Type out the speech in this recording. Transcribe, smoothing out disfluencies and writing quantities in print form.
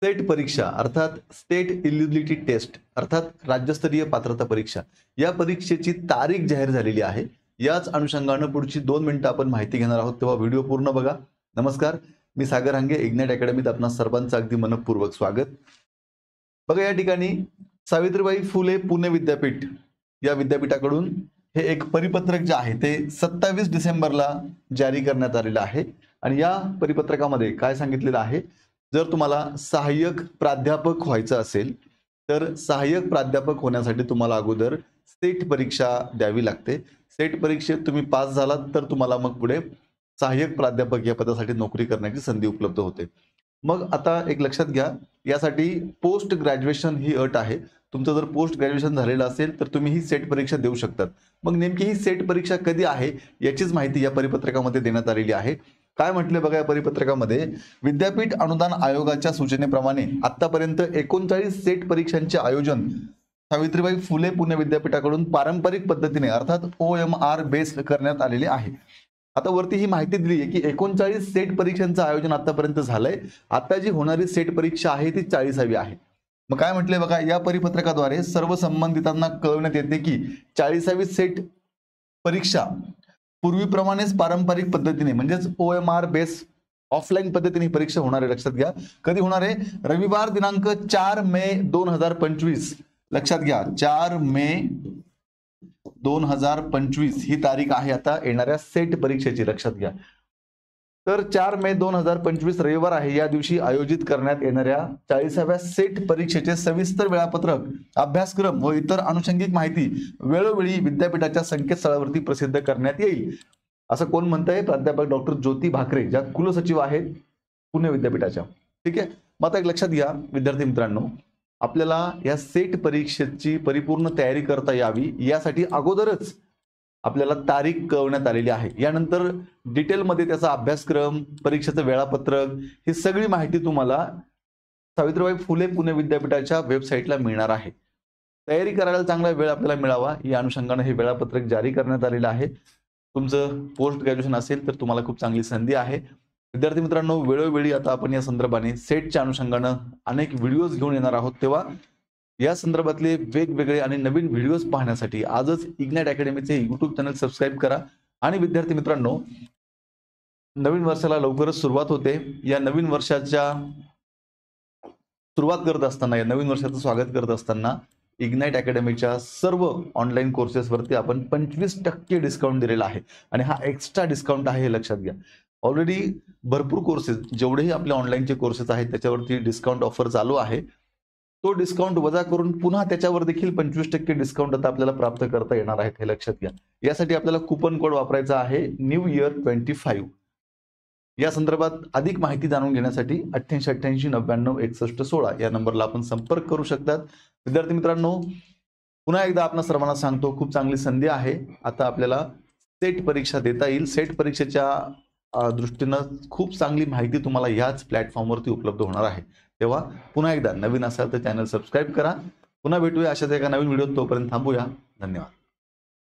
Set परीक्षा अर्थात state eligibility taste अर्थात राज्यस्तरीय पात्रता परीक्षा या परीक्षेची तारीख जाहीर झालेली आहे। याच अनुषंगाने पुढची 2 मिनिटं आपण माहिती घेणार आहोत, तेव्हा व्हिडिओ पूर्ण बघा। नमस्कार, मी सागर हांगे, इग्नाइट अकॅडमीत आपणा सर्वांचं अगदी मनपूर्वक स्वागत। बघा, या ठिकाणी सावित्रीबाई फुले पुणे विद्यापीठ या विद्यापीठाकडून हे एक परिपत्रक जे आहे ते 27 डिसेंबरला जारी करण्यात आलेलं आहे आणि या परिपत्रकामध्ये काय सांगितलेलं आहे, जर तुम्हाला सहाय्यक प्राध्यापक व्हायचं असेल तर सहाय्यक प्राध्यापक होण्यासाठी तुम्हाला अगोदर सेट परीक्षा द्यावी लागते। सेट परीक्षेत तुम्ही पास झालात तर तुम्हाला मग पुढे सहाय्यक प्राध्यापक या पदासाठी नोकरी करण्याची संधी उपलब्ध होते। मग आता एक लक्षात घ्या, यासाठी पोस्ट ग्रॅज्युएशन ही अट आहे। तुमचं जर पोस्ट ग्रॅज्युएशन झालेलं असेल तर तुम्ही ही सेट परीक्षा देऊ शकतात। मग नेमकी ही सेट परीक्षा कधी आहे याचीच माहिती या परिपत्रकामध्ये देण्यात आलेली आहे। काय म्हटले बघा या परिपत्रकामध्ये, विद्यापीठ अनुदान आयोगाच्या सूचनेप्रमाणे आतापर्यंत 39 सेट परीक्षांचे आयोजन सावित्रीबाई फुले पुणे विद्यापीठाकडून पारंपरिक पद्धतीने अर्थात OMR बेस्ड करण्यात आलेले आहे। आता वरती ही माहिती दिली आहे की 39 सेट परीक्षांचं आयोजन आतापर्यंत झालंय। आता जी होणारी सेट परीक्षा आहे ती 40वी आहे। मग काय म्हटले बघा, या परिपत्रकाद्वारे सर्व संबंधितांना कळवण्यात येते की 40वी सेट परीक्षा पूर्वीप्रमाणेच पारंपरिक पद्धतीने म्हणजेच OMR बेस ऑफलाईन पद्धतीने ही परीक्षा होणार आहे। लक्षात घ्या, कधी होणार आहे? रविवार दिनांक 4 मे 2025। लक्षात घ्या, 4 मे 2025 ही तारीख आहे आता येणाऱ्या सेट परीक्षेची। लक्षात घ्या, तर 4 मे 2025 रविवार आहे। या दिवशी आयोजित करण्यात येणाऱ्या 40व्या सेट परीक्षेचे सविस्तर वेळापत्रक, अभ्यासक्रम व इतर अनुषंगिक माहिती वेळोवेळी विद्यापीठाच्या संकेतस्थळावरती प्रसिद्ध करण्यात येईल, असं कोण म्हणतंय? प्राध्यापक डॉक्टर ज्योती भाकरे, ज्या कुलसचिव आहेत पुणे विद्यापीठाच्या। ठीक आहे, मग आता एक लक्षात घ्या विद्यार्थी मित्रांनो, आपल्याला या सेट परीक्षेची परिपूर्ण तयारी करता यावी यासाठी अगोदरच आपल्याला तारीख कळवण्यात आलेली आहे। यानंतर डिटेलमध्ये त्याचा अभ्यासक्रम, परीक्षेचं वेळापत्रक ही सगळी माहिती तुम्हाला सावित्रीबाई फुले पुणे विद्यापीठाच्या वेबसाईटला मिळणार आहे। तयारी करायला चांगला वेळ आपल्याला मिळावा या अनुषंगाने हे वेळापत्रक जारी करण्यात आलेलं आहे। तुमचं पोस्ट ग्रॅज्युएशन असेल तर तुम्हाला खूप चांगली संधी आहे। विद्यार्थी मित्रांनो, वेळोवेळी आता आपण या संदर्भाने सेटच्या अनुषंगाने अनेक व्हिडिओज घेऊन येणार आहोत, तेव्हा या संदर्भातले वेगवेगळे आणि नवीन व्हिडिओज पाहण्यासाठी आजच इग्नाइट अकॅडमीचे YouTube चॅनल सबस्क्राइब करा। आणि विद्यार्थी मित्रांनो, नवीन वर्षाला लवकरच सुरुवात होते। या नवीन वर्षाच्या सुरुवात करत असताना, या नवीन वर्षाचं स्वागत करत असताना इग्नाइट अकॅडमीच्या सर्व ऑनलाईन कोर्सेसवरती आपण 25% डिस्काउंट दिलेला आहे आणि हा एक्स्ट्रा डिस्काउंट आहे हे लक्षात घ्या। ऑलरेडी भरपूर कोर्सेस, जेवढेही आपले ऑनलाईनचे कोर्सेस आहेत त्याच्यावरती डिस्काउंट ऑफर चालू आहे। तो डिस्काउंट वजा करून पुन्हा त्याच्यावर देखील 25% डिस्काउंट आता आपल्याला प्राप्त करता येणार आहे हे लक्षात घ्या। यासाठी आपल्याला कुपन कोड वापरायचा आहे न्यू इयर 25। या संदर्भात अधिक माहिती जाणून घेण्यासाठी 8888 99 61 16 या नंबरला आपण संपर्क करू शकतात। विद्यार्थी मित्रांनो, पुन्हा एकदा आपण सर्वांना सांगतो, खूप चांगली संधी आहे। आता आपल्याला सेट परीक्षा देता येईल। सेट परीक्षेच्या दृष्टीनं खूप चांगली माहिती तुम्हाला याच प्लॅटफॉर्मवरती उपलब्ध होणार आहे। तेव्हा पुन्हा एकदा नवीन असाल तर चॅनल सबस्क्राइब करा। पुन्हा भेटूया अशाच एका नवीन व्हिडिओत, तोपर्यंत थांबूया। धन्यवाद।